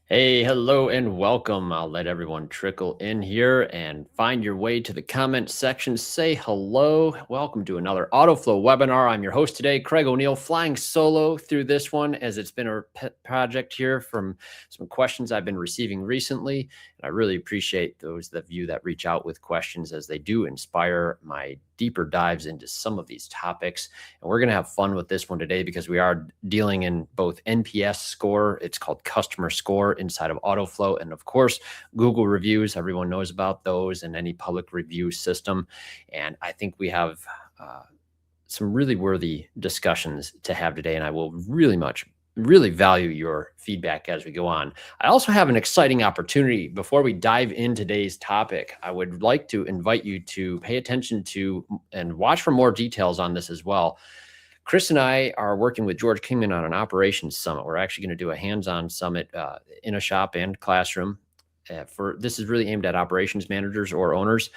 Hey, hello, and welcome. I'll let everyone trickle in here and find your way to the comment section. Say hello. Welcome to another Autoflow webinar. I'm your host today, Craig O'Neill, flying solo through this one as it's been a pet project here from some questions I've been receiving recently. And I really appreciate those of you that reach out with questions, as they do inspire my deeper dives into some of these topics. And we're going to have fun with this one today because we are dealing in both NPS score, it's called customer score inside of Autoflow, and of course, Google reviews. Everyone knows about those and any public review system. And I think we have some really worthy discussions to have today. And I will really value your feedback as we go on. I also have an exciting opportunity before we dive in today's topic. I would like to invite you to pay attention to and watch for more details on this as well. Chris and I are working with George Kingman on an operations summit. We're actually going to do a hands-on summit in a shop and classroom. This is really aimed at operations managers or owners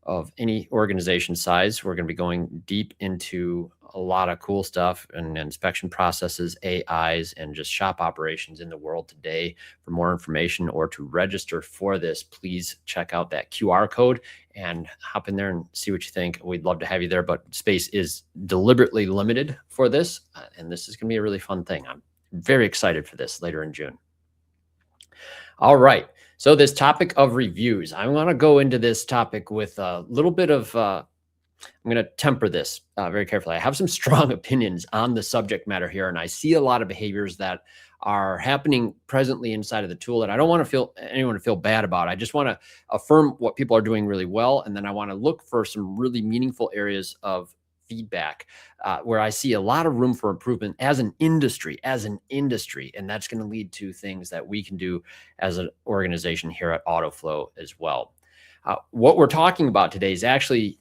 of any organization size. We're going to be going deep into a lot of cool stuff and inspection processes, AIs, and just shop operations in the world today. For more information or to register for this, please check out that QR code and hop in there and see what you think. We'd love to have you there, but space is deliberately limited for this. And this is going to be a really fun thing. I'm very excited for this later in June. All right. So this topic of reviews, I want to go into this topic with a little bit of, I'm going to temper this very carefully. I have some strong opinions on the subject matter here, and I see a lot of behaviors that are happening presently inside of the tool that I don't want anyone to feel bad about. I just want to affirm what people are doing really well, and then I want to look for some really meaningful areas of feedback where I see a lot of room for improvement as an industry, and that's going to lead to things that we can do as an organization here at Autoflow as well. What we're talking about today has actually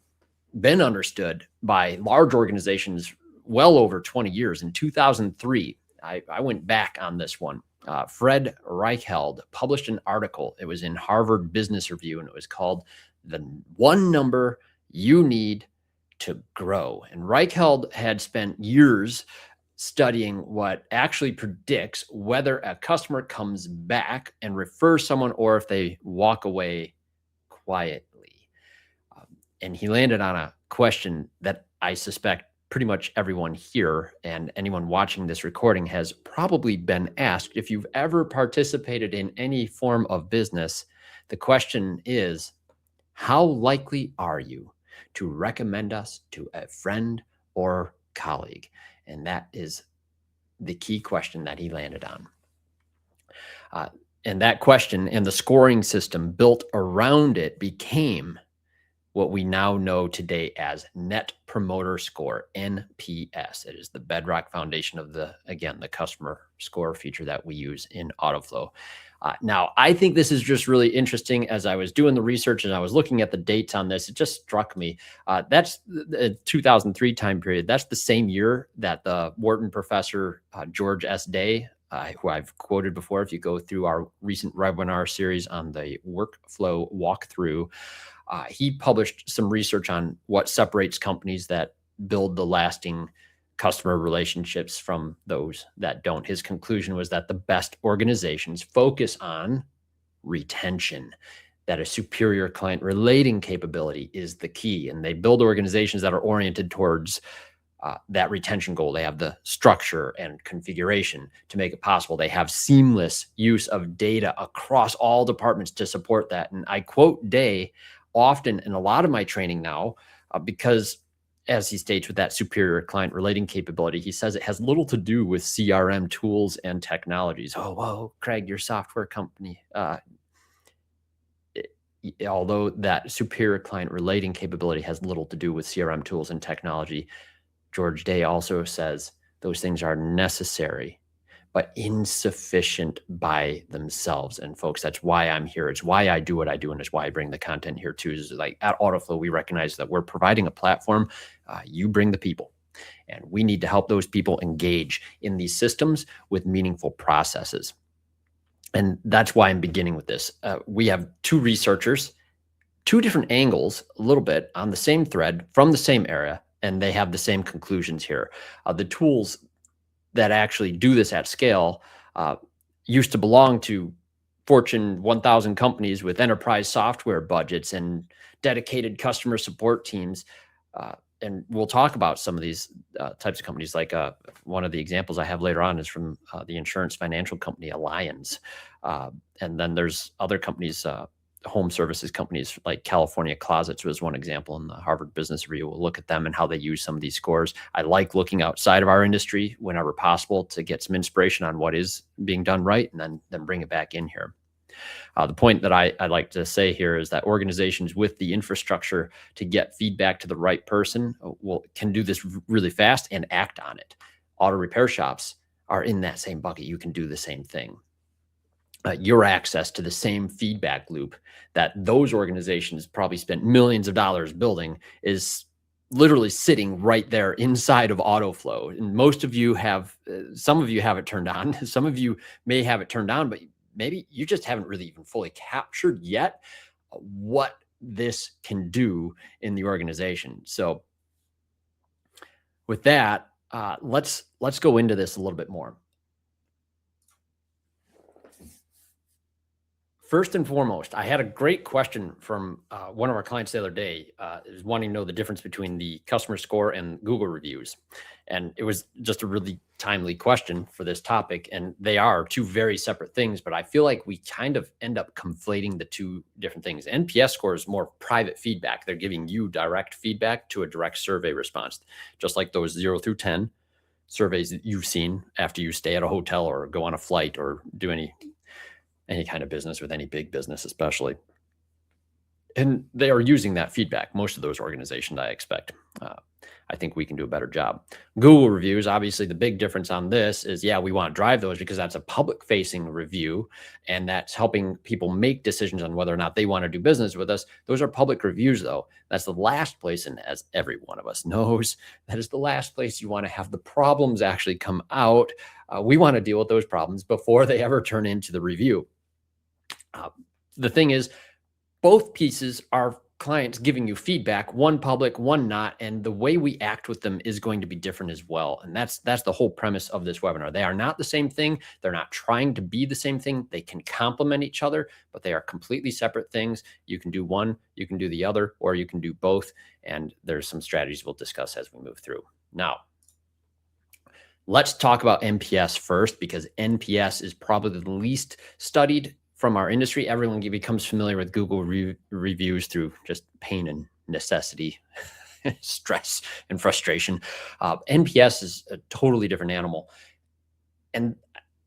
been understood by large organizations well over 20 years. In 2003, I went back on this one. Fred Reichheld published an article. It was in Harvard Business Review, and it was called "The One Number You Need to Grow." And Reichheld had spent years studying what actually predicts whether a customer comes back and refers someone or if they walk away quietly. And he landed on a question that I suspect pretty much everyone here and anyone watching this recording has probably been asked. If you've ever participated in any form of business, the question is, how likely are you to recommend us to a friend or colleague? And that is the key question that he landed on. And that question and the scoring system built around it became what we now know today as Net Promoter Score, NPS. It is the bedrock foundation of the customer score feature that we use in Autoflow. Now, I think this is just really interesting. As I was doing the research and I was looking at the dates on this, it just struck me. That's the 2003 time period. That's the same year that the Wharton professor, George S. Day, who I've quoted before, if you go through our recent webinar series on the workflow walkthrough, he published some research on what separates companies that build the lasting customer relationships from those that don't. His conclusion was that the best organizations focus on retention, that a superior client relating capability is the key. And they build organizations that are oriented towards that retention goal. They have the structure and configuration to make it possible. They have seamless use of data across all departments to support that. And I quote Day often in a lot of my training now, because as he states, with that superior client relating capability, he says it has little to do with CRM tools and technologies. Oh, whoa, Craig, your software company. Although that superior client relating capability has little to do with CRM tools and technology, George Day also says those things are necessary, but insufficient by themselves. And folks, that's why I'm here. It's why I do what I do, and it's why I bring the content here too. Is like at Autoflow, we recognize that we're providing a platform. You bring the people, and we need to help those people engage in these systems with meaningful processes. And that's why I'm beginning with this. We have two researchers, two different angles, a little bit on the same thread from the same area, and they have the same conclusions here. The tools that actually do this at scale used to belong to Fortune 1000 companies with enterprise software budgets and dedicated customer support teams. And we'll talk about some of these types of companies. Like one of the examples I have later on is from the insurance financial company Allianz. And then there's other companies, home services companies like California Closets was one example in the Harvard Business Review. We'll look at them and how they use some of these scores. I like looking outside of our industry whenever possible to get some inspiration on what is being done right, and then bring it back in here. The point that I like to say here is that organizations with the infrastructure to get feedback to the right person can do this really fast and act on it. Auto repair shops are in that same bucket. You can do the same thing. Your access to the same feedback loop that those organizations probably spent millions of dollars building is literally sitting right there inside of Autoflow. And most of you have, some of you have it turned on. Some of you may have it turned on, but maybe you just haven't really even fully captured yet what this can do in the organization. So with that, let's go into this a little bit more. First and foremost, I had a great question from one of our clients the other day, is wanting to know the difference between the customer score and Google reviews. And it was just a really timely question for this topic. And they are two very separate things, but I feel like we kind of end up conflating the two different things. NPS score is more private feedback. They're giving you direct feedback to a direct survey response, just like those 0 through 10 surveys that you've seen after you stay at a hotel or go on a flight or do any kind of business with any big business, especially. And they are using that feedback. Most of those organizations, I expect. I think we can do a better job. Google reviews, obviously the big difference on this is, yeah, we want to drive those because that's a public facing review and that's helping people make decisions on whether or not they want to do business with us. Those are public reviews though. That's the last place, and as every one of us knows, that is the last place you want to have the problems actually come out. We want to deal with those problems before they ever turn into the review. The thing is, both pieces are clients giving you feedback, one public, one not, and the way we act with them is going to be different as well. And that's the whole premise of this webinar. They are not the same thing. They're not trying to be the same thing. They can complement each other, but they are completely separate things. You can do one, you can do the other, or you can do both. And there's some strategies we'll discuss as we move through. Now, let's talk about NPS first, because NPS is probably the least studied from our industry. Everyone becomes familiar with Google reviews through just pain and necessity, stress and frustration. NPS is a totally different animal. And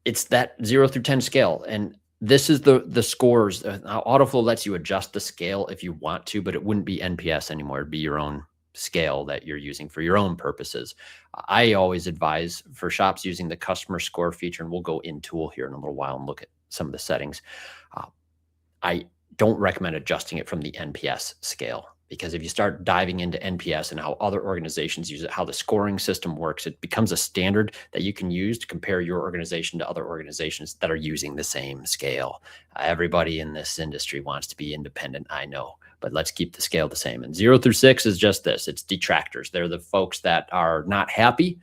it's that 0 through 10 scale. And this is the scores. Autoflow lets you adjust the scale if you want to, but it wouldn't be NPS anymore. It'd be your own scale that you're using for your own purposes. I always advise for shops using the customer score feature, and we'll go in tool here in a little while and look at some of the settings. I don't recommend adjusting it from the NPS scale, because if you start diving into NPS and how other organizations use it, how the scoring system works, it becomes a standard that you can use to compare your organization to other organizations that are using the same scale. Everybody in this industry wants to be independent, I know, but let's keep the scale the same. And 0 through 6 is just this. It's detractors. They're the folks that are not happy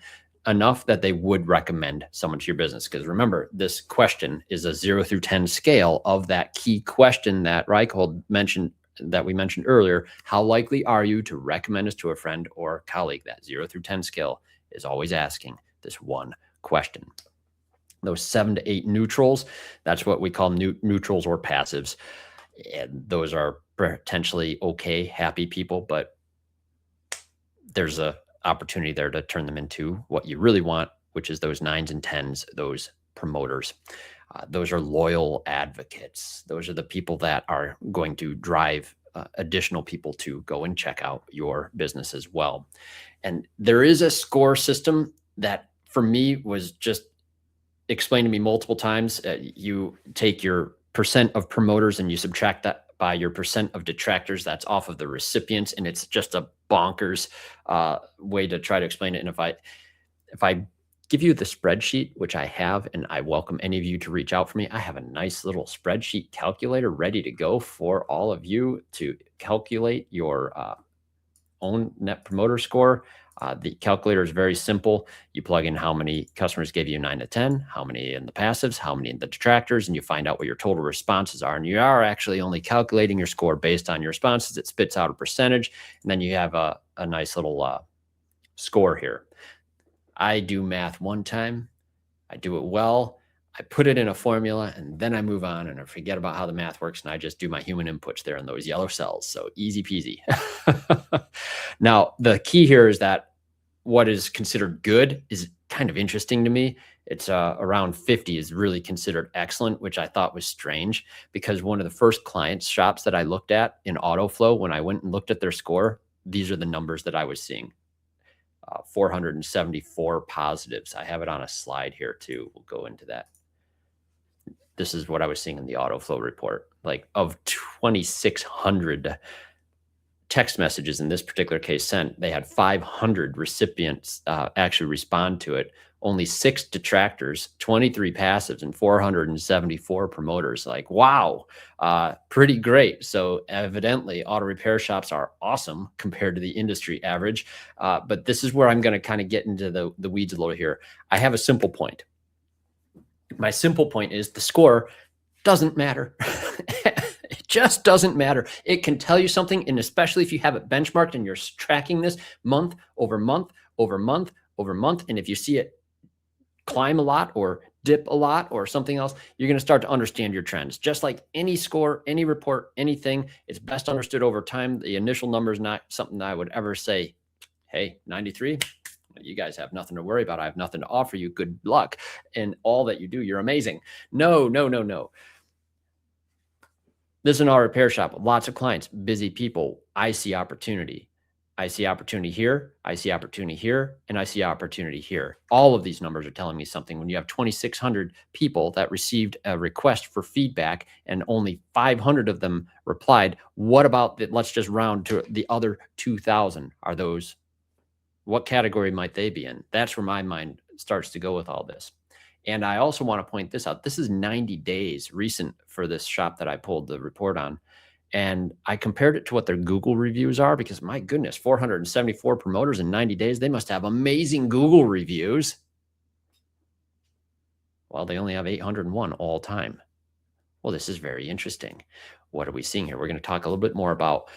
enough that they would recommend someone to your business. Because remember, this question is a 0 through 10 scale of that key question that Reichhold mentioned, that we mentioned earlier. How likely are you to recommend us to a friend or colleague? That 0 through 10 scale is always asking this one question. Those 7 to 8 neutrals, that's what we call neutrals or passives. And those are potentially okay, happy people, but there's a opportunity there to turn them into what you really want, which is those 9s and 10s, those promoters. Those are loyal advocates. Those are the people that are going to drive additional people to go and check out your business as well. And there is a score system that for me was just explained to me multiple times. You take your percent of promoters and you subtract that by your percent of detractors. That's off of the recipients, and it's just a bonkers way to try to explain it. And if I give you the spreadsheet, which I have, and I welcome any of you to reach out for me, I have a nice little spreadsheet calculator ready to go for all of you to calculate your own net promoter score. The calculator is very simple. You plug in how many customers gave you 9 to 10, how many in the passives, how many in the detractors, and you find out what your total responses are. And you are actually only calculating your score based on your responses. It spits out a percentage, and then you have a nice little score here. I do math one time. I do it well. I put it in a formula, and then I move on and I forget about how the math works, and I just do my human inputs there in those yellow cells. So easy peasy. Now, the key here is that what is considered good is kind of interesting to me. It's around 50 is really considered excellent, which I thought was strange, because one of the first clients shops that I looked at in Autoflow, when I went and looked at their score, these are the numbers that I was seeing. 474 positives. I have it on a slide here too. We'll go into that. This is what I was seeing in the Autoflow report. Like, of 2,600 text messages in this particular case sent, they had 500 recipients actually respond to it. Only 6 detractors, 23 passives, and 474 promoters. Like, wow, pretty great. So evidently auto repair shops are awesome compared to the industry average. But this is where I'm going to kind of get into the weeds a little here. I have a simple point. My simple point is the score doesn't matter. It just doesn't matter. It can tell you something, and especially if you have it benchmarked and you're tracking this month over month over month over month, and if you see it climb a lot or dip a lot or something else, you're going to start to understand your trends. Just like any score, any report, anything, it's best understood over time. The initial number is not something that I would ever say, hey, 93, you guys have nothing to worry about. I have nothing to offer you. Good luck. And all that you do, you're amazing. No, no, no, no. This is an auto repair shop. Lots of clients, busy people. I see opportunity. I see opportunity here. I see opportunity here. And I see opportunity here. All of these numbers are telling me something. When you have 2,600 people that received a request for feedback and only 500 of them replied, what about that? Let's just round to the other 2,000. Are those, what category might they be in? That's where my mind starts to go with all this. And I also want to point this out. This is 90 days recent for this shop that I pulled the report on. And I compared it to what their Google reviews are, because my goodness, 474 promoters in 90 days. They must have amazing Google reviews. Well, they only have 801 all time. Well, this is very interesting. What are we seeing here? We're going to talk a little bit more about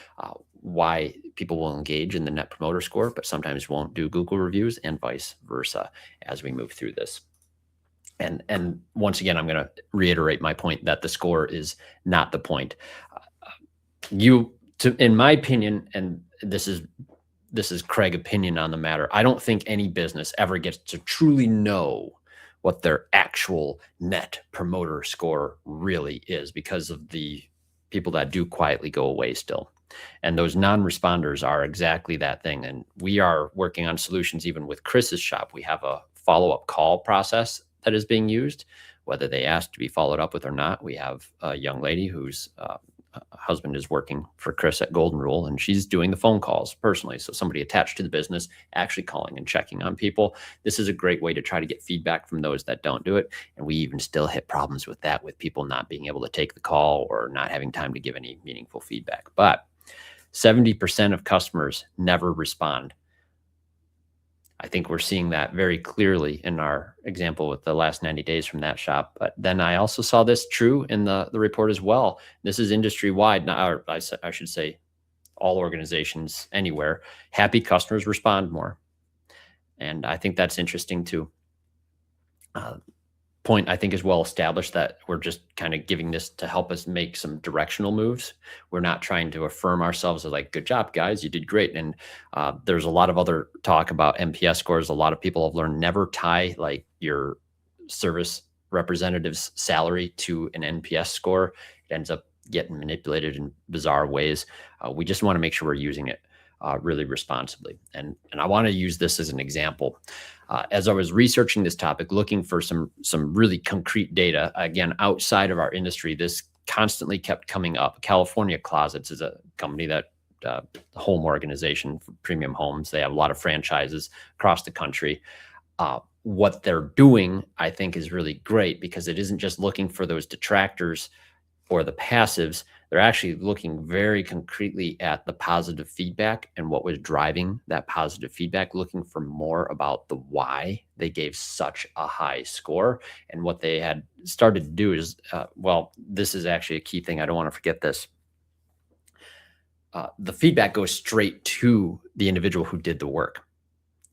why people will engage in the Net Promoter Score, but sometimes won't do Google reviews, and vice versa as we move through this. And once again, I'm going to reiterate my point that the score is not the point. In my opinion, and this is Craig opinion on the matter, I don't think any business ever gets to truly know what their actual Net Promoter Score really is, because of the people that do quietly go away still. And those non-responders are exactly that thing. And we are working on solutions even with Chris's shop. We have a follow-up call process that is being used, whether they ask to be followed up with or not. We have a young lady whose husband is working for Chris at Golden Rule, and she's doing the phone calls personally. So somebody attached to the business actually calling and checking on people. This is a great way to try to get feedback from those that don't do it. And we even still hit problems with that, with people not being able to take the call or not having time to give any meaningful feedback. But 70% of customers never respond. I think we're seeing that very clearly in our example with the last 90 days from that shop. But then I also saw this true in the report as well. This is industry-wide. Now, I should say all organizations anywhere. Happy customers respond more. And I think that's interesting too. Point, I think, is well established, that we're just kind of giving this to help us make some directional moves. We're not trying to affirm ourselves as like, good job, guys, you did great. And there's a lot of other talk about NPS scores. A lot of people have learned never tie like your service representative's salary to an NPS score. It ends up getting manipulated in bizarre ways. We just want to make sure we're using it really responsibly. And I want to use this as an example. As I was researching this topic, looking for some really concrete data, again, outside of our industry, this constantly kept coming up. California Closets is a company that home organization for premium homes. They have a lot of franchises across the country. What they're doing, I think, is really great, because it isn't just looking for those detractors or the passives, they're actually looking very concretely at the positive feedback and what was driving that positive feedback, looking for more about the why they gave such a high score. And what they had started to do is, this is actually a key thing. I don't want to forget this. The feedback goes straight to the individual who did the work.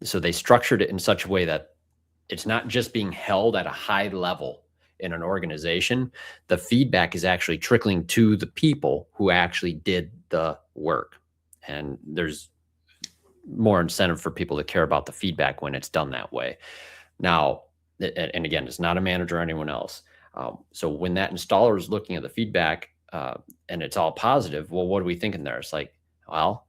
So they structured it in such a way that it's not just being held at a high level in an organization. The feedback is actually trickling to the people who actually did the work. And there's more incentive for people to care about the feedback when it's done that way. Now, and again, it's not a manager or anyone else. So when that installer is looking at the feedback and it's all positive, well, what are we thinking there? It's like, well,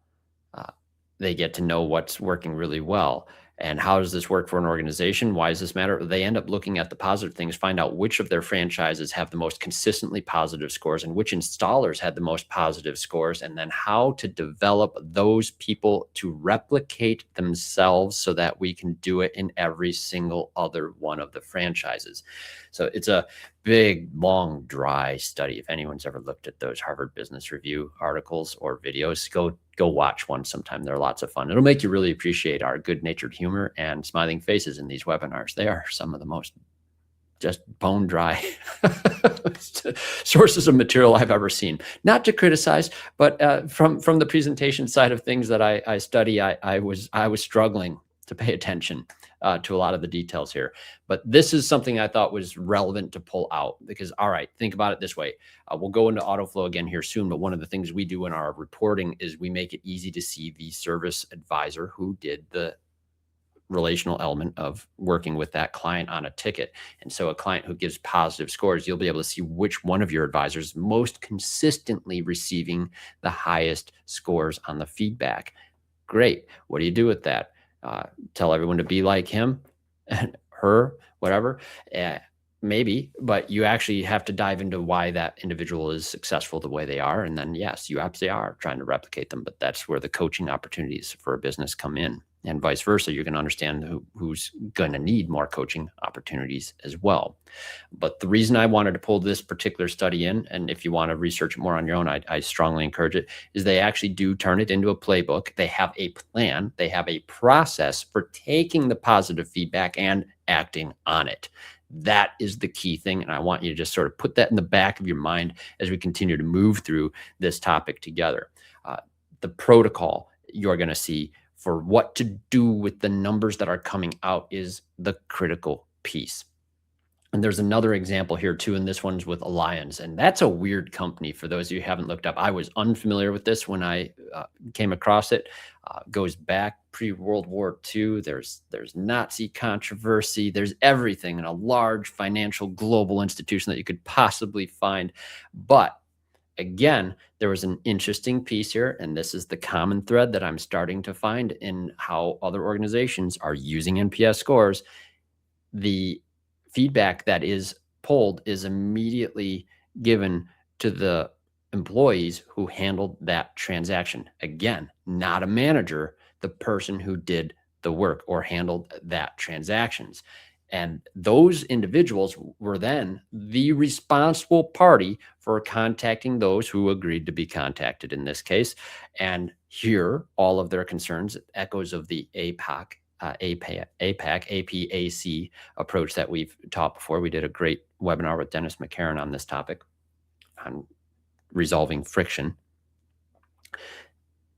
they get to know what's working really well. And how does this work for an organization? Why does this matter? They end up looking at the positive things, find out which of their franchises have the most consistently positive scores and which installers had the most positive scores, and then how to develop those people to replicate themselves so that we can do it in every single other one of the franchises. So it's a big, long, dry study. If anyone's ever looked at those Harvard Business Review articles or videos, go watch one sometime. They're lots of fun. It'll make you really appreciate our good-natured humor and smiling faces in these webinars. They are some of the most just bone dry sources of material I've ever seen. Not to criticize, but from the presentation side of things that I study, I was struggling to pay attention to a lot of the details here. But this is something I thought was relevant to pull out because, all right, think about it this way. We'll go into Autoflow again here soon, but one of the things we do in our reporting is we make it easy to see the service advisor who did the relational element of working with that client on a ticket. And so a client who gives positive scores, you'll be able to see which one of your advisors most consistently receiving the highest scores on the feedback. Great. What do you do with that? Tell everyone to be like him and her, whatever. Maybe, but you actually have to dive into why that individual is successful the way they are. And then, yes, you absolutely are trying to replicate them, but that's where the coaching opportunities for a business come in. And vice versa, you're going to understand who's going to need more coaching opportunities as well. But the reason I wanted to pull this particular study in, and if you want to research it more on your own, I strongly encourage it, is they actually do turn it into a playbook. They have a plan. They have a process for taking the positive feedback and acting on it. That is the key thing. And I want you to just sort of put that in the back of your mind as we continue to move through this topic together. The protocol you're going to see for what to do with the numbers that are coming out is the critical piece. And there's another example here too, and this one's with Allianz. And that's a weird company for those of you who haven't looked up. I was unfamiliar with this when I came across it. Goes back pre-World War II. There's Nazi controversy. There's everything in a large financial global institution that you could possibly find. But again, there was an interesting piece here, and this is the common thread that I'm starting to find in how other organizations are using NPS scores. The feedback that is pulled is immediately given to the employees who handled that transaction. Again, not a manager, the person who did the work or handled that transactions. And those individuals were then the responsible party for contacting those who agreed to be contacted in this case, and hear all of their concerns, echoes of the APAC approach that we've taught before. We did a great webinar with Dennis McCarron on this topic on resolving friction.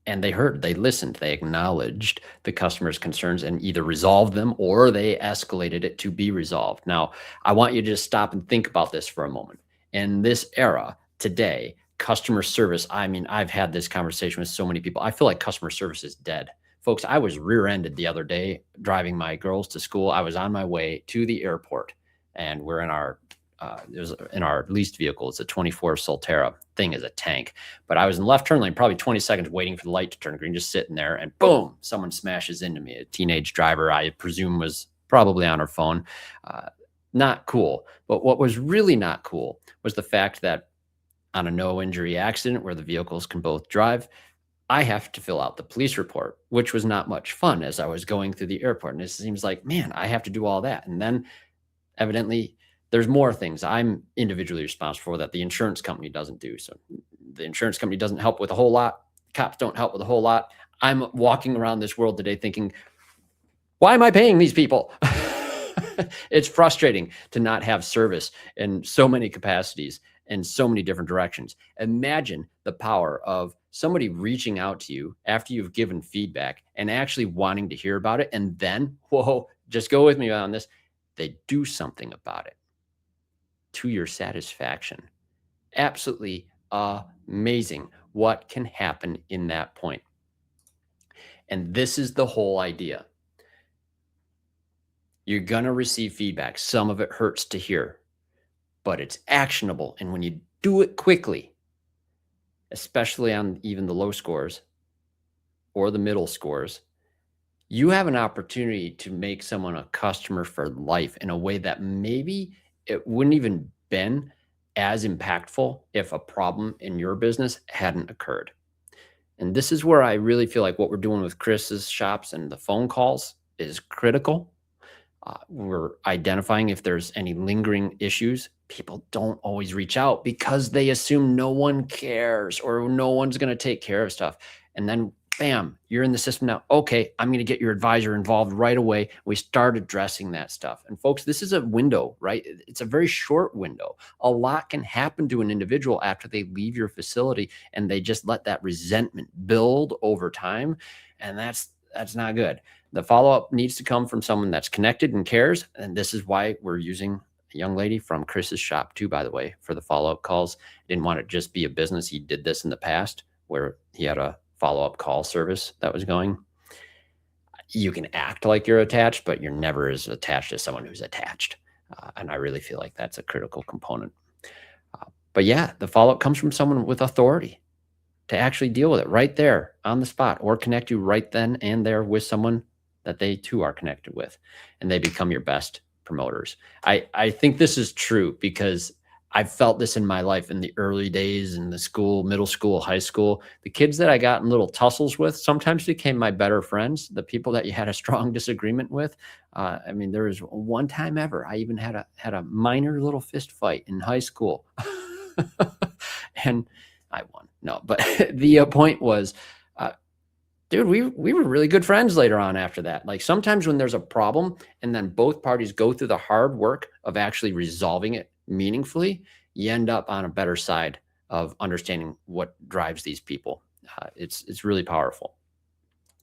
And they heard, they listened, they acknowledged the customer's concerns and either resolved them or they escalated it to be resolved. Now, I want you to just stop and think about this for a moment. In this era today, customer service, I mean, I've had this conversation with so many people. I feel like customer service is dead. Folks, I was rear-ended the other day driving my girls to school. I was on my way to the airport and we're in our leased vehicle. It's a 24 Solterra. Thing is a tank. But I was in left turn lane, probably 20 seconds waiting for the light to turn green, just sitting there, and boom, someone smashes into me. A teenage driver, I presume, was probably on her phone. Not cool. But what was really not cool was the fact that on a no injury accident where the vehicles can both drive, I have to fill out the police report, which was not much fun as I was going through the airport. And it seems like, man, I have to do all that. And then evidently there's more things I'm individually responsible for that the insurance company doesn't do. So the insurance company doesn't help with a whole lot. Cops don't help with a whole lot. I'm walking around this world today thinking, why am I paying these people? It's frustrating to not have service in so many capacities and so many different directions. Imagine the power of somebody reaching out to you after you've given feedback and actually wanting to hear about it. And then, whoa, just go with me on this. They do something about it to your satisfaction. Absolutely amazing what can happen in that point. And this is the whole idea. You're going to receive feedback. Some of it hurts to hear, but it's actionable. And when you do it quickly, especially on even the low scores or the middle scores, you have an opportunity to make someone a customer for life in a way that maybe it wouldn't even been as impactful if a problem in your business hadn't occurred. And this is where I really feel like what we're doing with Chris's shops and the phone calls is critical. We're identifying if there's any lingering issues. People don't always reach out because they assume no one cares or no one's going to take care of stuff. And then, bam, you're in the system now. Okay, I'm going to get your advisor involved right away. We start addressing that stuff. And folks, this is a window, right? It's a very short window. A lot can happen to an individual after they leave your facility and they just let that resentment build over time. And that's not good. The follow-up needs to come from someone that's connected and cares. And this is why we're using a young lady from Chris's shop too, by the way, for the follow-up calls. Didn't want it to just be a business. He did this in the past where he had a follow-up call service that was going. You can act like you're attached, but you're never as attached as someone who's attached. And I really feel like that's a critical component. But yeah, the follow-up comes from someone with authority to actually deal with it right there on the spot, or connect you right then and there with someone that they too are connected with, and they become your best promoters. I think this is true because I've felt this in my life in the early days in the school, middle school, high school. The kids that I got in little tussles with sometimes became my better friends. The people that you had a strong disagreement with. I mean, there was one time ever I even had a minor little fist fight in high school, and I won. No, but the point was, dude, we were really good friends later on after that. Like sometimes when there's a problem and then both parties go through the hard work of actually resolving it meaningfully, you end up on a better side of understanding what drives these people. It's really powerful.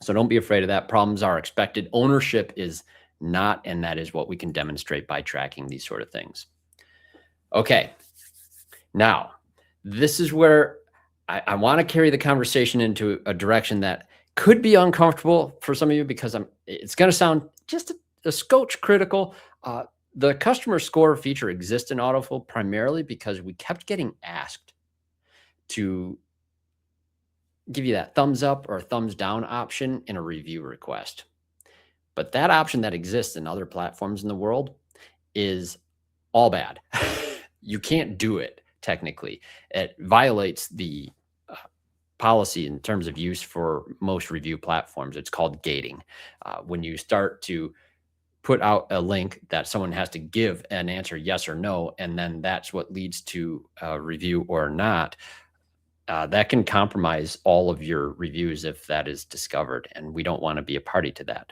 So don't be afraid of that. Problems are expected. Ownership is not, and that is what we can demonstrate by tracking these sort of things. Okay, now this is where I want to carry the conversation into a direction that could be uncomfortable for some of you because it's going to sound just a scotch critical. The customer score feature exists in Autoflow primarily because we kept getting asked to give you that thumbs up or thumbs down option in a review request. But that option that exists in other platforms in the world is all bad. You can't do it technically. It violates the policy in terms of use for most review platforms. It's called gating. When you start to put out a link that someone has to give an answer yes or no, and then that's what leads to a review or not, that can compromise all of your reviews if that is discovered, and we don't want to be a party to that.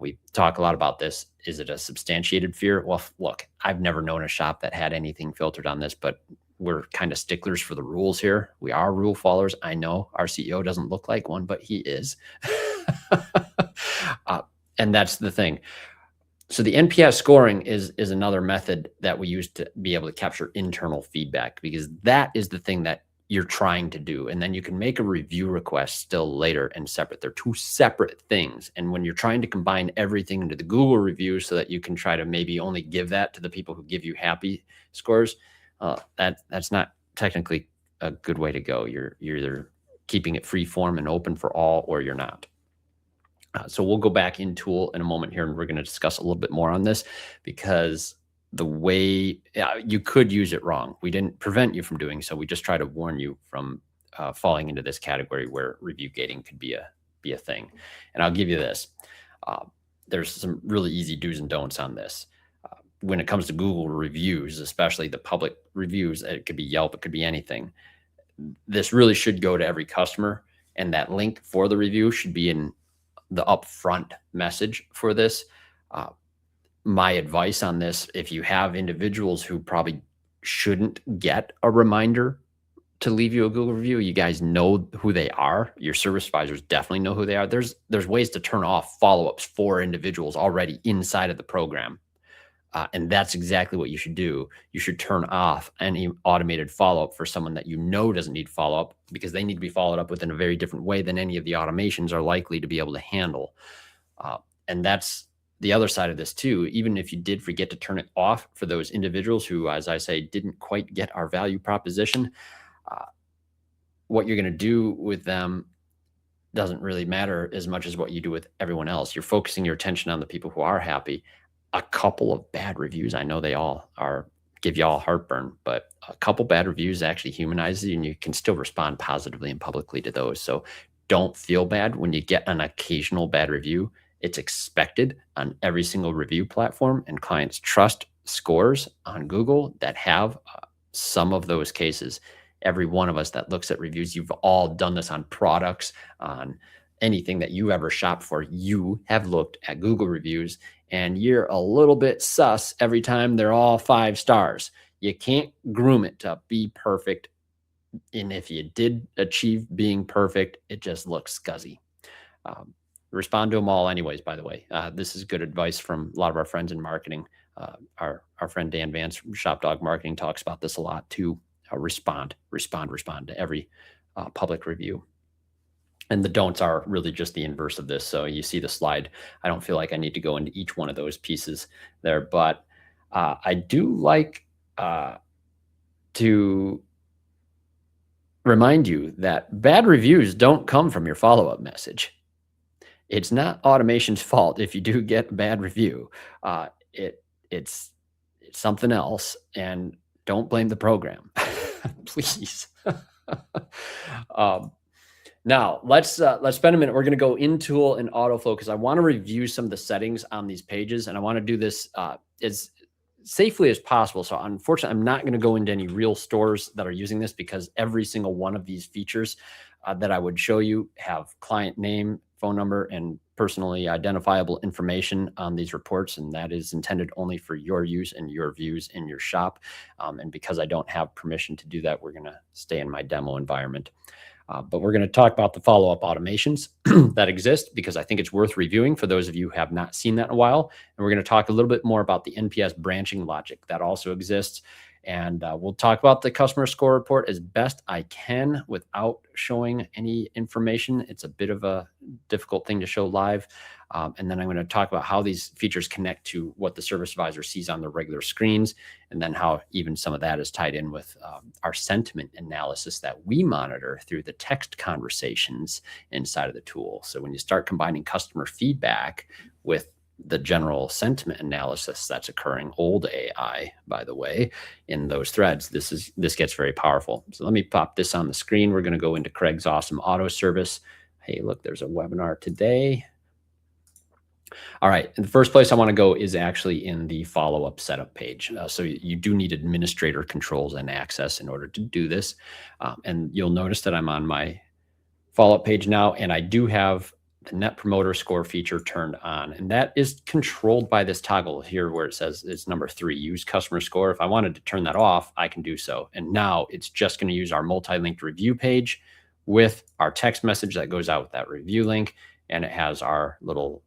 We talk a lot about this. Is it a substantiated fear? Well, look, I've never known a shop that had anything filtered on this, but we're kind of sticklers for the rules here. We are rule followers. I know our CEO doesn't look like one, but he is. And that's the thing. So the NPS scoring is another method that we use to be able to capture internal feedback, because that is the thing that you're trying to do. And then you can make a review request still later and separate. They're two separate things. And when you're trying to combine everything into the Google review so that you can try to maybe only give that to the people who give you happy scores, that's not technically a good way to go. You're either keeping it free form and open for all, or you're not. So we'll go back in Tool in a moment here, and we're going to discuss a little bit more on this, because the way you could use it wrong. We didn't prevent you from doing so. We just try to warn you from falling into this category where review gating could be a thing. And I'll give you this. There's some really easy do's and don'ts on this. when it comes to Google reviews, especially the public reviews, it could be Yelp, it could be anything. This really should go to every customer, and that link for the review should be in the upfront message for this. Uh, my advice on this, if you have individuals who probably shouldn't get a reminder to leave you a Google review, you guys know who they are. Your service advisors definitely know who they are. There's ways to turn off follow-ups for individuals already inside of the program. And that's exactly what you should do. You should turn off any automated follow-up for someone that you know doesn't need follow-up, because they need to be followed up with in a very different way than any of the automations are likely to be able to handle. And that's the other side of this too. Even if you did forget to turn it off for those individuals who, as I say, didn't quite get our value proposition, what you're going to do with them doesn't really matter as much as what you do with everyone else. You're focusing your attention on the people who are happy. A couple of bad reviews, I know they all are, give you all heartburn, but a couple bad reviews actually humanizes you, and you can still respond positively and publicly to those. So don't feel bad when you get an occasional bad review. It's expected on every single review platform, and clients trust scores on Google that have some of those cases. Every one of us that looks at reviews, you've all done this on products, on anything that you ever shop for. You have looked at Google reviews, and you're a little bit sus every time they're all 5 stars. You can't groom it to be perfect. And if you did achieve being perfect, it just looks scuzzy. Respond to them all anyways, by the way. This is good advice from a lot of our friends in marketing. Our friend Dan Vance from Shop Dog Marketing talks about this a lot too. Respond to every public review. And the don'ts are really just the inverse of this. So you see the slide. I don't feel like I need to go into each one of those pieces there, but I do like to remind you that bad reviews don't come from your follow-up message. It's not automation's fault if you do get a bad review. It's something else, and don't blame the program, please. Now let's spend a minute. We're going to go in tool and Autoflow, because I want to review some of the settings on these pages, and I want to do this as safely as possible. So unfortunately, I'm not going to go into any real stores that are using this, because every single one of these features that I would show you have client name, phone number, and personally identifiable information on these reports, and that is intended only for your use and your views in your shop. And because I don't have permission to do that, we're going to stay in my demo environment. But we're going to talk about the follow-up automations that exist, because I think it's worth reviewing for those of you who have not seen that in a while. And we're going to talk a little bit more about the NPS branching logic that also exists. And we'll talk about the customer score report as best I can without showing any information. It's a bit of a difficult thing to show live. And then I'm going to talk about how these features connect to what the service advisor sees on the regular screens, and then how even some of that is tied in with our sentiment analysis that we monitor through the text conversations inside of the tool. So when you start combining customer feedback with the general sentiment analysis that's occurring, old AI, by the way, in those threads, this gets very powerful. So let me pop this on the screen. We're going to go into Craig's awesome auto service. Hey, look, there's a webinar today. All right, and the first place I want to go is actually in the follow-up setup page. So you do need administrator controls and access in order to do this. And you'll notice that I'm on my follow-up page now, and I do have the Net Promoter Score feature turned on, and that is controlled by this toggle here where it says it's number 3, use customer score. If I wanted to turn that off, I can do so. And now it's just going to use our multi-linked review page with our text message that goes out with that review link, and it has our little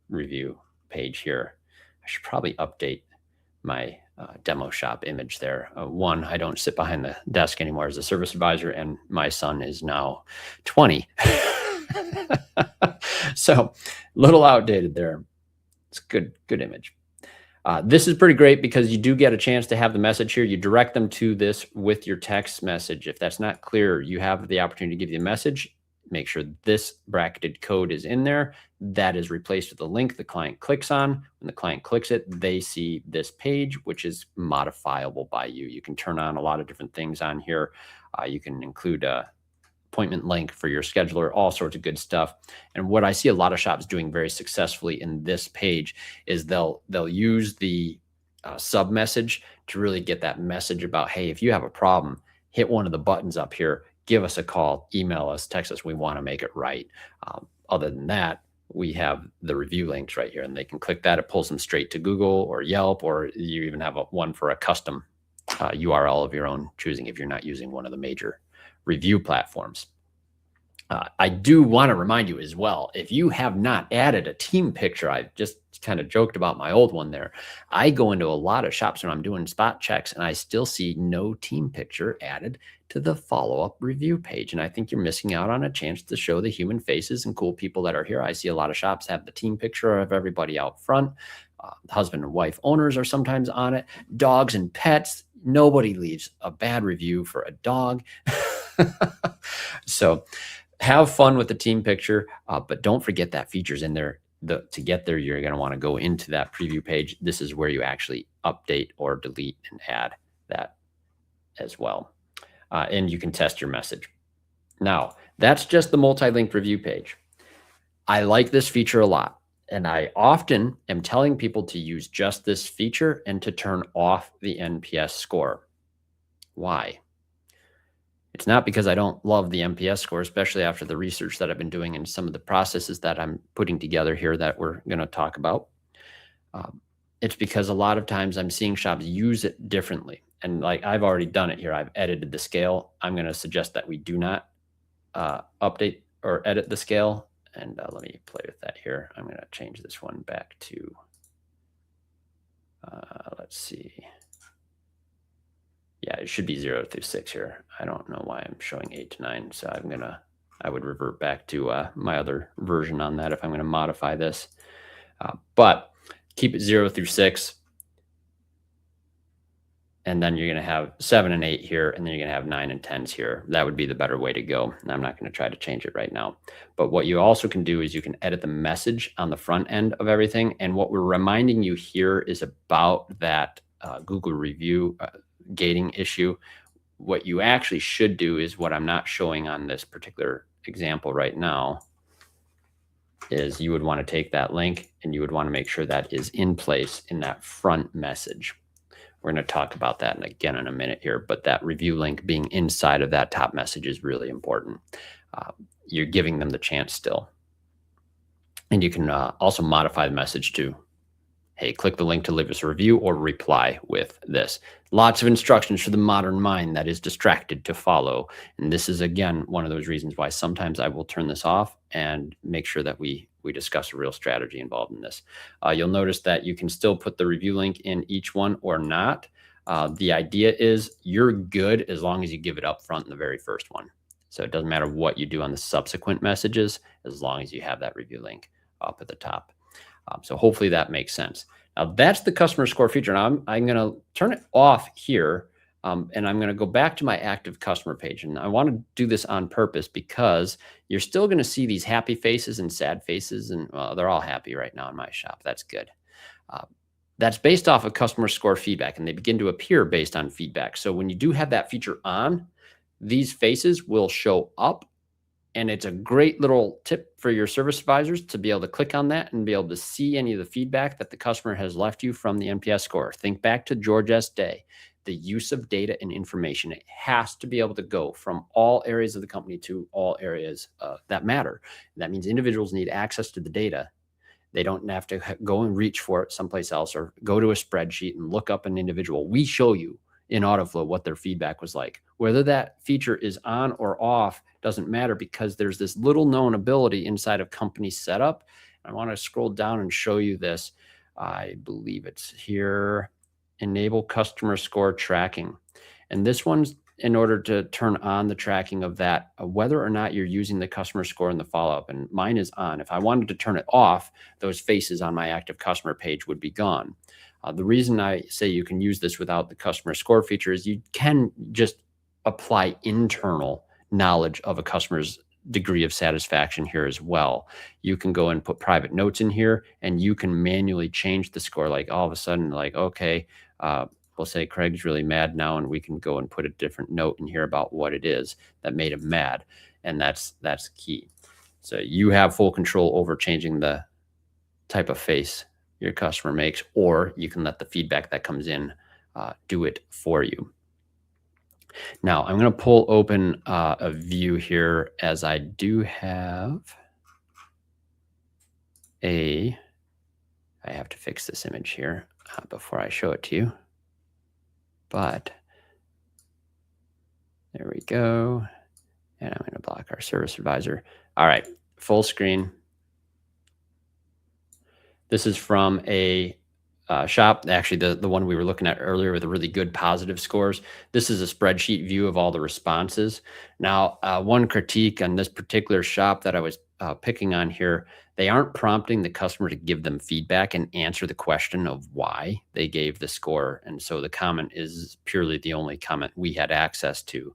review page here. I should probably update my demo shop image there. One, I don't sit behind the desk anymore as a service advisor, and my son is now 20. So little outdated there. It's good image. This is pretty great because you do get a chance to have the message here. You direct them to this with your text message. If that's not clear, you have the opportunity to give you a message. Make sure this bracketed code is in there. That is replaced with a link the client clicks on. When the client clicks it, they see this page, which is modifiable by you. You can turn on a lot of different things on here. You can include a appointment link for your scheduler, all sorts of good stuff. And what I see a lot of shops doing very successfully in this page is they'll use the sub message to really get that message about, hey, if you have a problem, hit one of the buttons up here, give us a call, email us, text us. We want to make it right. Other than that, we have the review links right here, and they can click that. It pulls them straight to Google or Yelp, or you even have one for a custom URL of your own choosing if you're not using one of the major review platforms. I do want to remind you as well, if you have not added a team picture, I just kind of joked about my old one there. I go into a lot of shops when I'm doing spot checks, and I still see no team picture added to the follow-up review page. And I think you're missing out on a chance to show the human faces and cool people that are here. I see a lot of shops have the team picture of everybody out front. Husband and wife owners are sometimes on it. Dogs and pets. Nobody leaves a bad review for a dog. So have fun with the team picture, but don't forget that feature's in there. To get there, you're going to want to go into that preview page. This is where you actually update or delete and add that as well. And you can test your message. Now, that's just the multi-linked review page. I like this feature a lot. And I often am telling people to use just this feature and to turn off the NPS score. Why? It's not because I don't love the NPS score, especially after the research that I've been doing and some of the processes that I'm putting together here that we're going to talk about. It's because a lot of times I'm seeing shops use it differently. And like I've already done it here. I've edited the scale. I'm going to suggest that we do not update or edit the scale. And let me play with that here. I'm going to change this one back to, let's see. Yeah, it should be 0 through 6 here. I don't know why I'm showing 8 to 9. So I would revert back to my other version on that if I'm going to modify this. But keep it 0 through 6. And then you're going to have 7 and 8 here, and then you're going to have 9 and 10s here. That would be the better way to go. And I'm not going to try to change it right now. But what you also can do is you can edit the message on the front end of everything. And what we're reminding you here is about that Google review gating issue. What you actually should do is what I'm not showing on this particular example right now is you would want to take that link and you would want to make sure that is in place in that front message. We're going to talk about that again in a minute here, but that review link being inside of that top message is really important. You're giving them the chance still. And you can also modify the message to, hey, click the link to leave us a review or reply with this. Lots of instructions for the modern mind that is distracted to follow. And this is, again, one of those reasons why sometimes I will turn this off and make sure that we discuss a real strategy involved in this. You'll notice that you can still put the review link in each one or not. The idea is you're good as long as you give it up front in the very first one. So it doesn't matter what you do on the subsequent messages, as long as you have that review link up at the top. So hopefully that makes sense. Now that's the customer score feature. Now I'm going to turn it off here. And I'm going to go back to my active customer page. And I want to do this on purpose because you're still going to see these happy faces and sad faces. And well, they're all happy right now in my shop. That's good. That's based off of customer score feedback, and they begin to appear based on feedback. So when you do have that feature on, these faces will show up. And it's a great little tip for your service advisors to be able to click on that and be able to see any of the feedback that the customer has left you from the NPS score. Think back to George S. Day. The use of data and information, it has to be able to go from all areas of the company to all areas that matter. That means individuals need access to the data. They don't have to go and reach for it someplace else or go to a spreadsheet and look up an individual. We show you in Autoflow what their feedback was like. Whether that feature is on or off doesn't matter because there's this little known ability inside of company setup. I want to scroll down and show you this. I believe it's here. Enable customer score tracking. And this one's in order to turn on the tracking of that, whether or not you're using the customer score in the follow-up. And mine is on. If I wanted to turn it off, those faces on my active customer page would be gone. The reason I say you can use this without the customer score feature is you can just apply internal knowledge of a customer's degree of satisfaction here as well. You can go and put private notes in here and you can manually change the score. Like all of a sudden, like, okay, we'll say Craig's really mad now, and we can go and put a different note in here about what it is that made him mad. And that's key. So you have full control over changing the type of face your customer makes, or you can let the feedback that comes in do it for you. Now, I'm going to pull open a view here, as I do have I have to fix this image here before I show it to you. But there we go. And I'm going to block our service advisor. All right, full screen. This is from a shop, actually the one we were looking at earlier with the really good positive scores. This is a spreadsheet view of all the responses. Now, one critique on this particular shop that I was picking on here, they aren't prompting the customer to give them feedback and answer the question of why they gave the score. And so the comment is purely the only comment we had access to.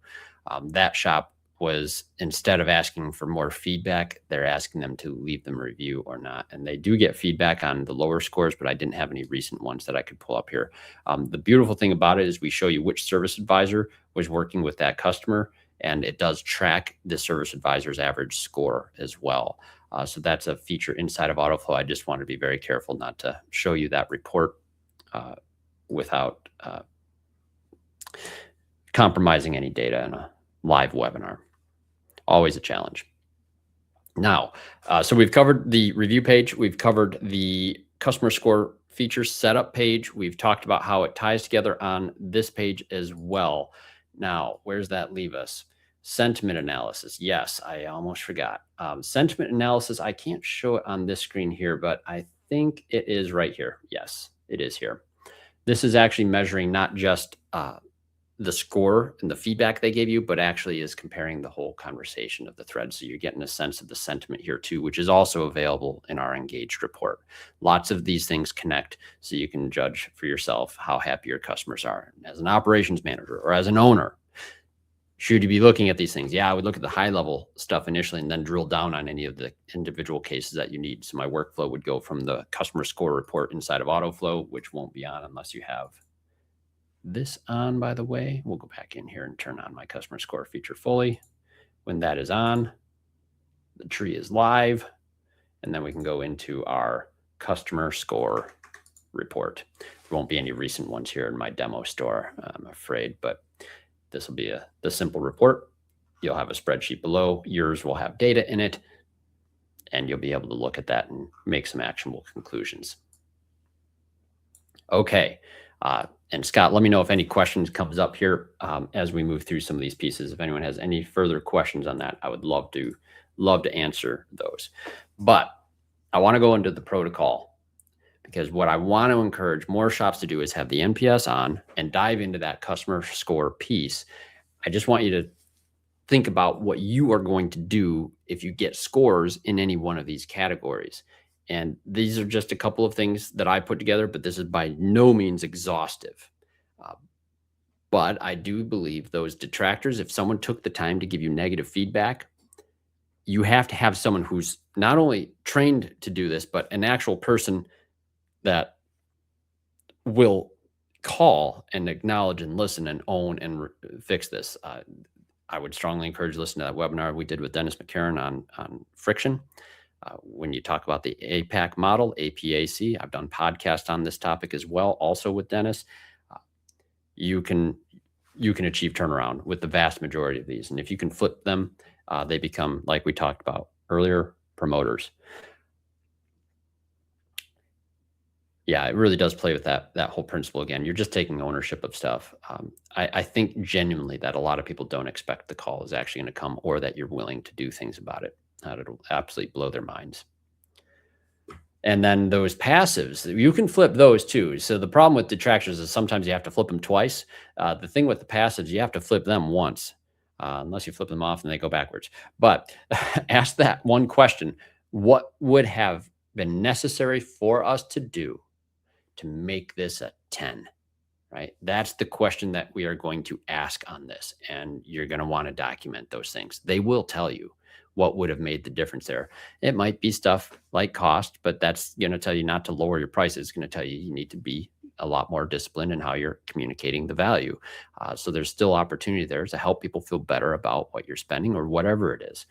That shop was, instead of asking for more feedback, they're asking them to leave them a review or not. And they do get feedback on the lower scores, but I didn't have any recent ones that I could pull up here. The beautiful thing about it is we show you which service advisor was working with that customer, and it does track the service advisor's average score as well. So that's a feature inside of Autoflow. I just want to be very careful not to show you that report without compromising any data in a live webinar. Always a challenge. Now, so we've covered the review page. We've covered the customer score feature setup page. We've talked about how it ties together on this page as well. Now, where's that leave us? Sentiment analysis. Yes, I almost forgot. Sentiment analysis, I can't show it on this screen here, but I think it is right here. Yes, it is here. This is actually measuring not just the score and the feedback they gave you, but actually is comparing the whole conversation of the thread. So you're getting a sense of the sentiment here too, which is also available in our engaged report. Lots of these things connect, so you can judge for yourself how happy your customers are. As an operations manager or as an owner, should you be looking at these things? Yeah, I would look at the high level stuff initially and then drill down on any of the individual cases that you need. So my workflow would go from the customer score report inside of Autoflow, which won't be on unless you have this on, by the way. We'll go back in here and turn on my customer score feature fully. When that is on, the tree is live, and then we can go into our customer score report. There won't be any recent ones here in my demo store, I'm afraid, but this will be the simple report. You'll have a spreadsheet below. Yours will have data in it, and you'll be able to look at that and make some actionable conclusions. Okay. And Scott, let me know if any questions comes up here as we move through some of these pieces. If anyone has any further questions on that, I would love to answer those. But I want to go into the protocol, because what I want to encourage more shops to do is have the NPS on and dive into that customer score piece. I just want you to think about what you are going to do if you get scores in any one of these categories. And these are just a couple of things that I put together, but this is by no means exhaustive. But I do believe those detractors, if someone took the time to give you negative feedback, you have to have someone who's not only trained to do this, but an actual person that will call and acknowledge and listen and own and fix this. I would strongly encourage you to listen to that webinar we did with Dennis McCarron on friction. When you talk about the APAC model, APAC, I've done podcasts on this topic as well, also with Dennis. You can achieve turnaround with the vast majority of these. And if you can flip them, they become, like we talked about earlier, promoters. Yeah, it really does play with that whole principle again. You're just taking ownership of stuff. I think genuinely that a lot of people don't expect the call is actually going to come, or that you're willing to do things about it. It'll absolutely blow their minds. And then those passives, you can flip those too. So the problem with detractors is sometimes you have to flip them twice. The thing with the passives, you have to flip them once, unless you flip them off and they go backwards. But ask that one question: what would have been necessary for us to do to make this a 10? Right? That's the question that we are going to ask on this. And you're going to want to document those things. They will tell you what would have made the difference there. It might be stuff like cost, but that's going to tell you not to lower your prices. It's going to tell you you need to be a lot more disciplined in how you're communicating the value. So there's still opportunity there to help people feel better about what you're spending or whatever it is.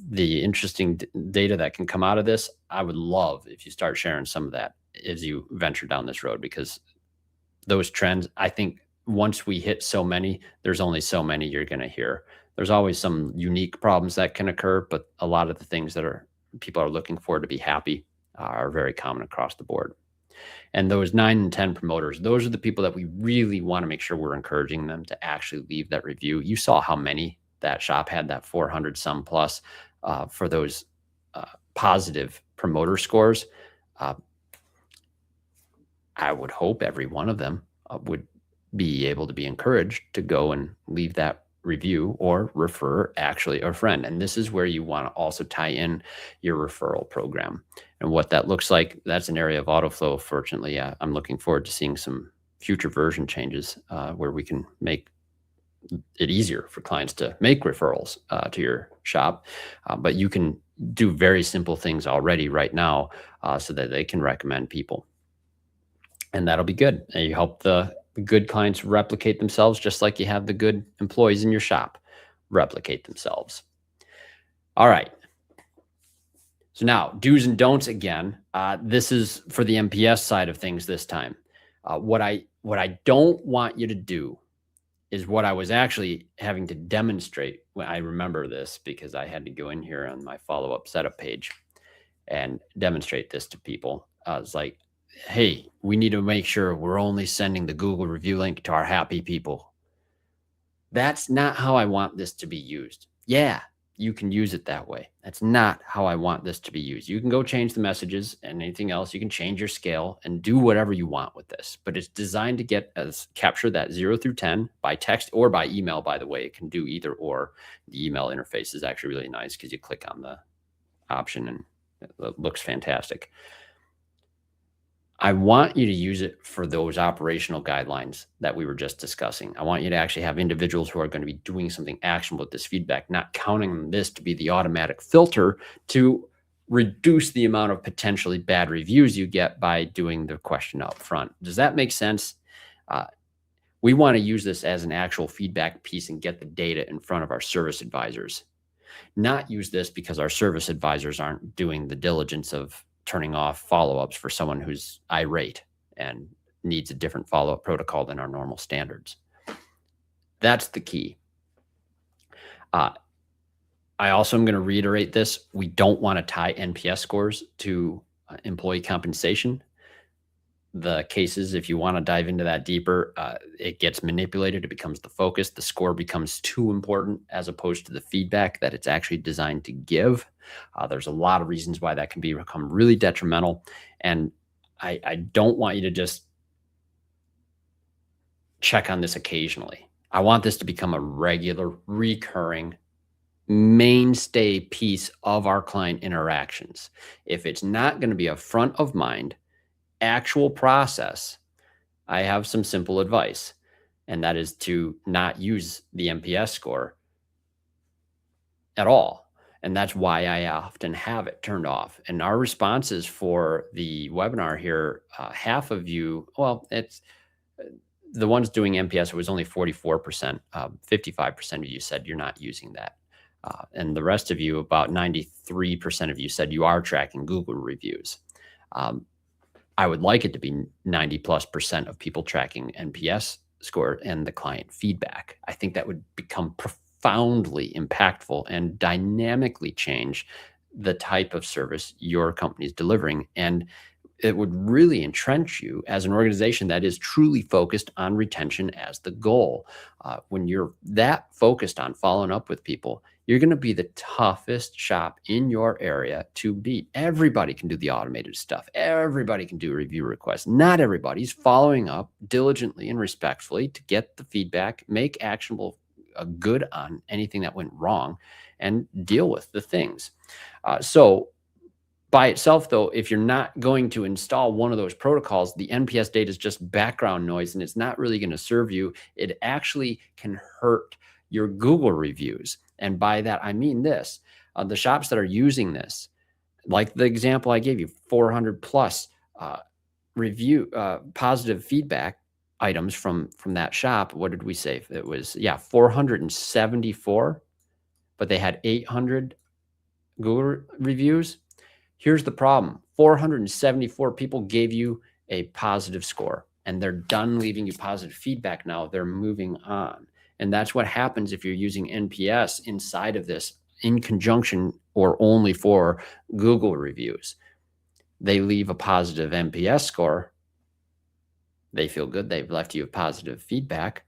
The interesting data that can come out of this, I would love if you start sharing some of that as you venture down this road, because those trends, I think once we hit so many, there's only so many you're going to hear. There's always some unique problems that can occur, but a lot of the things that people are looking for to be happy are very common across the board. And those 9 and 10 promoters, those are the people that we really want to make sure we're encouraging them to actually leave that review. You saw how many that shop had, that 400 some plus for those positive promoter scores. I would hope every one of them would be able to be encouraged to go and leave that review or refer actually a friend. And this is where you want to also tie in your referral program. And what that looks like, that's an area of Autoflow. Fortunately, I'm looking forward to seeing some future version changes where we can make it easier for clients to make referrals to your shop. But you can do very simple things already right now so that they can recommend people. And that'll be good. And you help the good clients replicate themselves, just like you have the good employees in your shop replicate themselves. All right. So now, do's and don'ts again. This is for the NPS side of things this time. What I don't want you to do is what I was actually having to demonstrate. When I remember this because I had to go in here on my follow-up setup page and demonstrate this to people. I was like, hey, we need to make sure we're only sending the Google review link to our happy people. That's not how I want this to be used. Yeah, you can use it that way. That's not how I want this to be used. You can go change the messages and anything else. You can change your scale and do whatever you want with this, but it's designed to capture that 0 through 10 by text or by email. By the way, it can do either or. The email interface is actually really nice because you click on the option and it looks fantastic. I want you to use it for those operational guidelines that we were just discussing. I want you to actually have individuals who are going to be doing something actionable with this feedback, not counting on this to be the automatic filter to reduce the amount of potentially bad reviews you get by doing the question up front. Does that make sense? We want to use this as an actual feedback piece and get the data in front of our service advisors, not use this because our service advisors aren't doing the diligence of turning off follow-ups for someone who's irate and needs a different follow-up protocol than our normal standards. That's the key. I also am going to reiterate this. We don't want to tie NPS scores to employee compensation. The cases, if you want to dive into that deeper, it gets manipulated. It becomes the focus. The score becomes too important as opposed to the feedback that it's actually designed to give. There's a lot of reasons why that can become really detrimental. And I don't want you to just check on this occasionally. I want this to become a regular, recurring, mainstay piece of our client interactions. If it's not going to be a front of mind, actual process, I have some simple advice, and that is to not use the NPS score at all. And that's why I often have it turned off. And our responses for the webinar here, half of you, well, it's the ones doing NPS, it was only 44%, 55% of you said you're not using that. And the rest of you, about 93% of you said you are tracking Google reviews. I would like it to be 90+% of people tracking NPS score and the client feedback. I think that would become profoundly impactful and dynamically change the type of service your company is delivering. And it would really entrench you as an organization that is truly focused on retention as the goal. When you're that focused on following up with people, you're going to be the toughest shop in your area to beat. Everybody can do the automated stuff. Everybody can do review requests. Not everybody's following up diligently and respectfully to get the feedback, make actionable good on anything that went wrong, and deal with the things. So by itself, though, if you're not going to install one of those protocols, the NPS data is just background noise and it's not really going to serve you. It actually can hurt your Google reviews. And by that, I mean this, the shops that are using this, like the example I gave you, 400 plus review, positive feedback items from that shop. What did we say? It was, 474, but they had 800 Google reviews. Here's the problem. 474 people gave you a positive score, and they're done leaving you positive feedback now. They're moving on. And that's what happens if you're using NPS inside of this in conjunction or only for Google reviews. They leave a positive NPS score. They feel good. They've left you a positive feedback,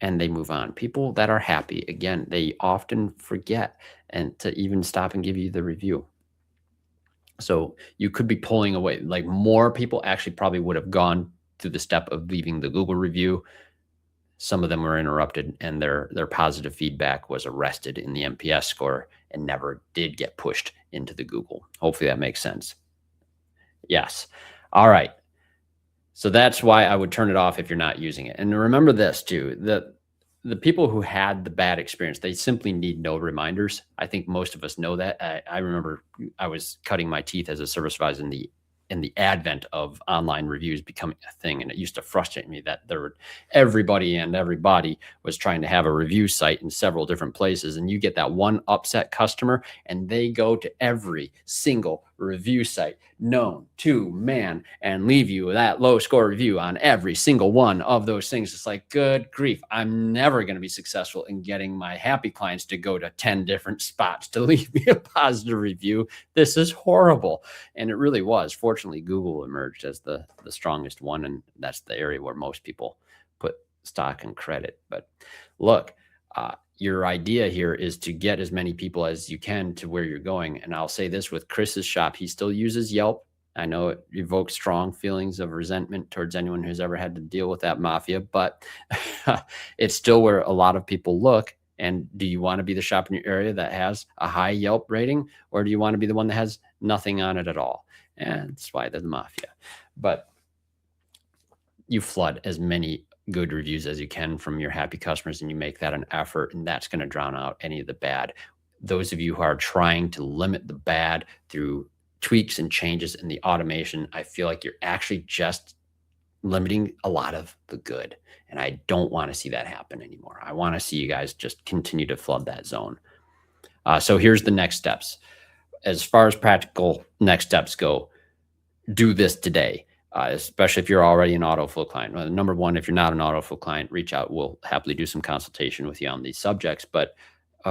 and they move on. People that are happy, again, they often forget and to even stop and give you the review. So you could be pulling away, like more people actually probably would have gone through the step of leaving the Google review. Some of them were interrupted, and their positive feedback was arrested in the NPS score and never did get pushed into the Google. Hopefully that makes sense. Yes. All right. So that's why I would turn it off if you're not using it. And remember this too, the people who had the bad experience, they simply need no reminders. I think most of us know that. I remember I was cutting my teeth as a service advisor in the advent of online reviews becoming a thing. And it used to frustrate me that everybody was trying to have a review site in several different places. And you get that one upset customer and they go to every single review site known to man and leave you that low score review on every single one of those things. It's like, good grief, I'm never going to be successful in getting my happy clients to go to 10 different spots to leave me a positive review. This is horrible. And it really was. Fortunately, Google emerged as the strongest one, and that's the area where most people put stock and credit. But look, your idea here is to get as many people as you can to where you're going. And I'll say this with Chris's shop, he still uses Yelp. I know it evokes strong feelings of resentment towards anyone who's ever had to deal with that mafia, but it's still where a lot of people look. And do you want to be the shop in your area that has a high Yelp rating, or do you want to be the one that has nothing on it at all? And that's why they're the mafia. But you flood as many good reviews as you can from your happy customers, and you make that an effort, and that's going to drown out any of the bad. Those of you who are trying to limit the bad through tweaks and changes in the automation, I feel like you're actually just limiting a lot of the good. And I don't want to see that happen anymore. I want to see you guys just continue to flood that zone. So here's the next steps. As far as practical next steps go, do this today. Especially if you're already an Autoflow client. Well, number one, if you're not an Autoflow client, reach out. We'll happily do some consultation with you on these subjects. But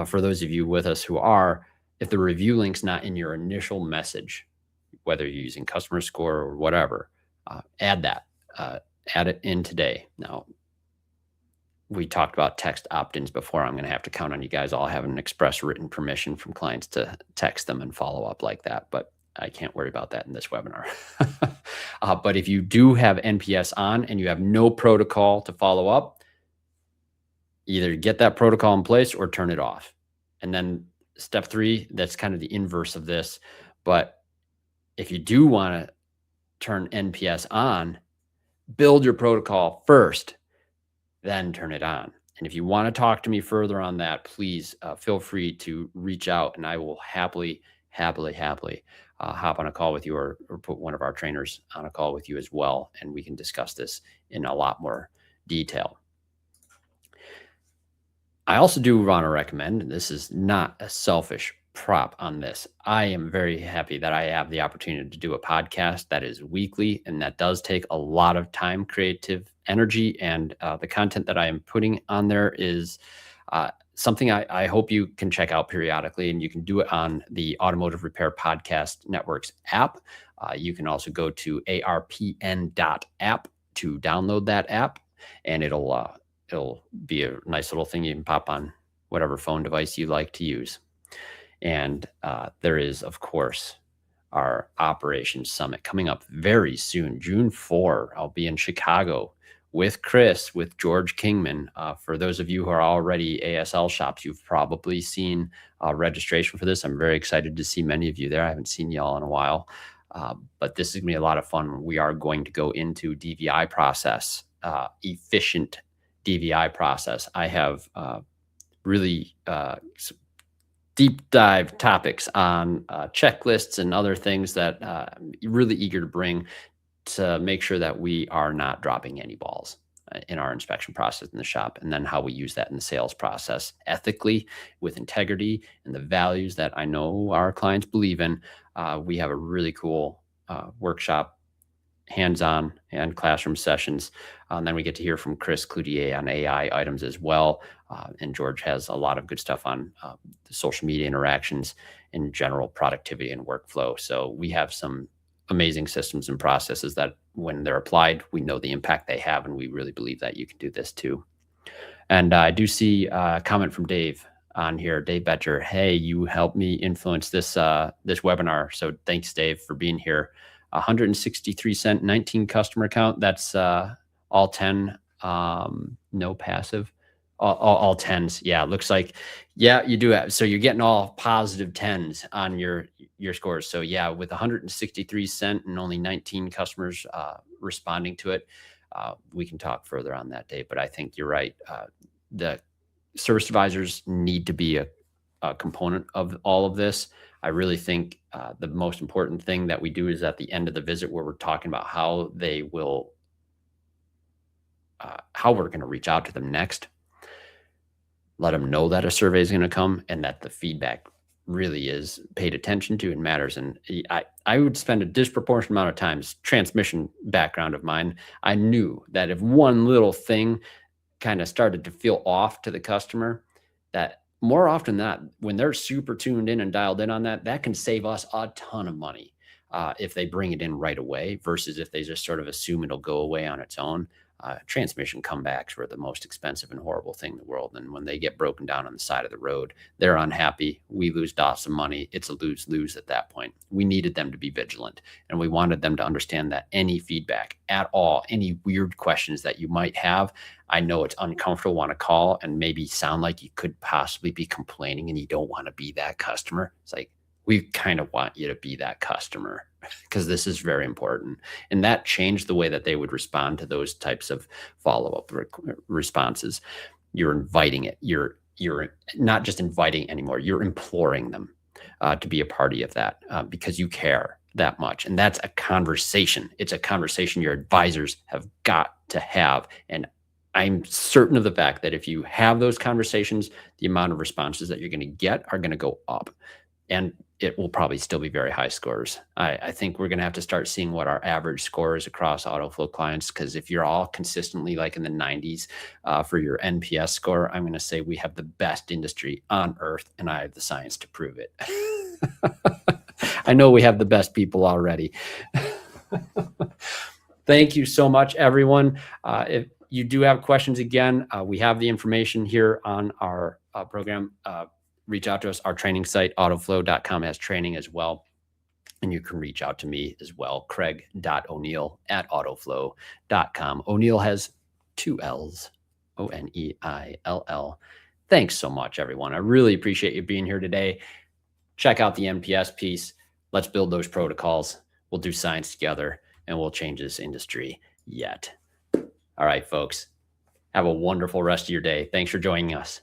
for those of you with us who are, if the review link's not in your initial message, whether you're using customer score or whatever, add that. Add it in today. Now, we talked about text opt-ins before. I'm going to have to count on you guys all having an express written permission from clients to text them and follow up like that. But I can't worry about that in this webinar. But if you do have NPS on and you have no protocol to follow up, either get that protocol in place or turn it off. And then step 3, that's kind of the inverse of this. But if you do want to turn NPS on, build your protocol first, then turn it on. And if you want to talk to me further on that, please feel free to reach out, and I will happily hop on a call with you, or put one of our trainers on a call with you as well, and we can discuss this in a lot more detail. I also do want to recommend, and this is not a selfish prop on this, I am very happy that I have the opportunity to do a podcast that is weekly, and that does take a lot of time, creative energy, and the content that I am putting on there is something I hope you can check out periodically, and you can do it on the Automotive Repair Podcast Network's app. You can also go to arpn.app to download that app, and it'll be a nice little thing you can pop on whatever phone device you like to use. And there is, of course, our Operations Summit coming up very soon, June 4. I'll be in Chicago with Chris, with George Kingman. For those of you who are already ASL shops, you've probably seen registration for this. I'm very excited to see many of you there. I haven't seen y'all in a while, but this is gonna be a lot of fun. We are going to go into DVI process, efficient DVI process. I have really deep dive topics on checklists and other things that I'm really eager to bring to make sure that we are not dropping any balls in our inspection process in the shop, and then how we use that in the sales process ethically, with integrity and the values that I know our clients believe in. We have a really cool workshop, hands-on and classroom sessions. And then we get to hear from Chris Cloutier on AI items as well. And George has a lot of good stuff on the social media interactions and general productivity and workflow. So we have some amazing systems and processes that when they're applied, we know the impact they have. And we really believe that you can do this too. And I do see a comment from Dave on here, Dave Betcher. Hey, you helped me influence this this webinar. So thanks, Dave, for being here. 163 cent, 19 customer count. That's all 10, no passive, all 10s. Yeah, it looks like, yeah, you do have. So you're getting all positive 10s on your scores. So yeah, with 163 cent and only 19 customers responding to it, we can talk further on that, Dave. But I think you're right. The service advisors need to be a component of all of this. I really think the most important thing that we do is at the end of the visit where we're talking about how they will, how we're going to reach out to them next. Let them know that a survey is going to come and that the feedback really is paid attention to and matters. And I would spend a disproportionate amount of times, transmission background of mine, I knew that if one little thing kind of started to feel off to the customer, that more often than not, when they're super tuned in and dialed in on that, that can save us a ton of money if they bring it in right away versus if they just sort of assume it'll go away on its own. Transmission comebacks were the most expensive and horrible thing in the world. And when they get broken down on the side of the road, they're unhappy. We lose lots of money. It's a lose-lose at that point. We needed them to be vigilant, and we wanted them to understand that any feedback at all, any weird questions that you might have, I know it's uncomfortable, want to call and maybe sound like you could possibly be complaining and you don't want to be that customer. It's like, we kind of want you to be that customer because this is very important. And that changed the way that they would respond to those types of follow-up responses. You're inviting it. You're not just inviting anymore. You're imploring them to be a party of that because you care that much. And that's a conversation. It's a conversation your advisors have got to have. And I'm certain of the fact that if you have those conversations, the amount of responses that you're going to get are going to go up. And it will probably still be very high scores. I think we're going to have to start seeing what our average score is across Autoflow clients, because if you're all consistently like in the 90s for your NPS score, I'm going to say we have the best industry on earth, and I have the science to prove it. I know we have the best people already. Thank you so much, everyone. If you do have questions, again, we have the information here on our program. Reach out to us. Our training site, autoflow.com, has training as well. And you can reach out to me as well, craig.o'neill@autoflow.com. O'Neill has 2 L's, Oneill. Thanks so much, everyone. I really appreciate you being here today. Check out the NPS piece. Let's build those protocols. We'll do science together, and we'll change this industry yet. All right, folks. Have a wonderful rest of your day. Thanks for joining us.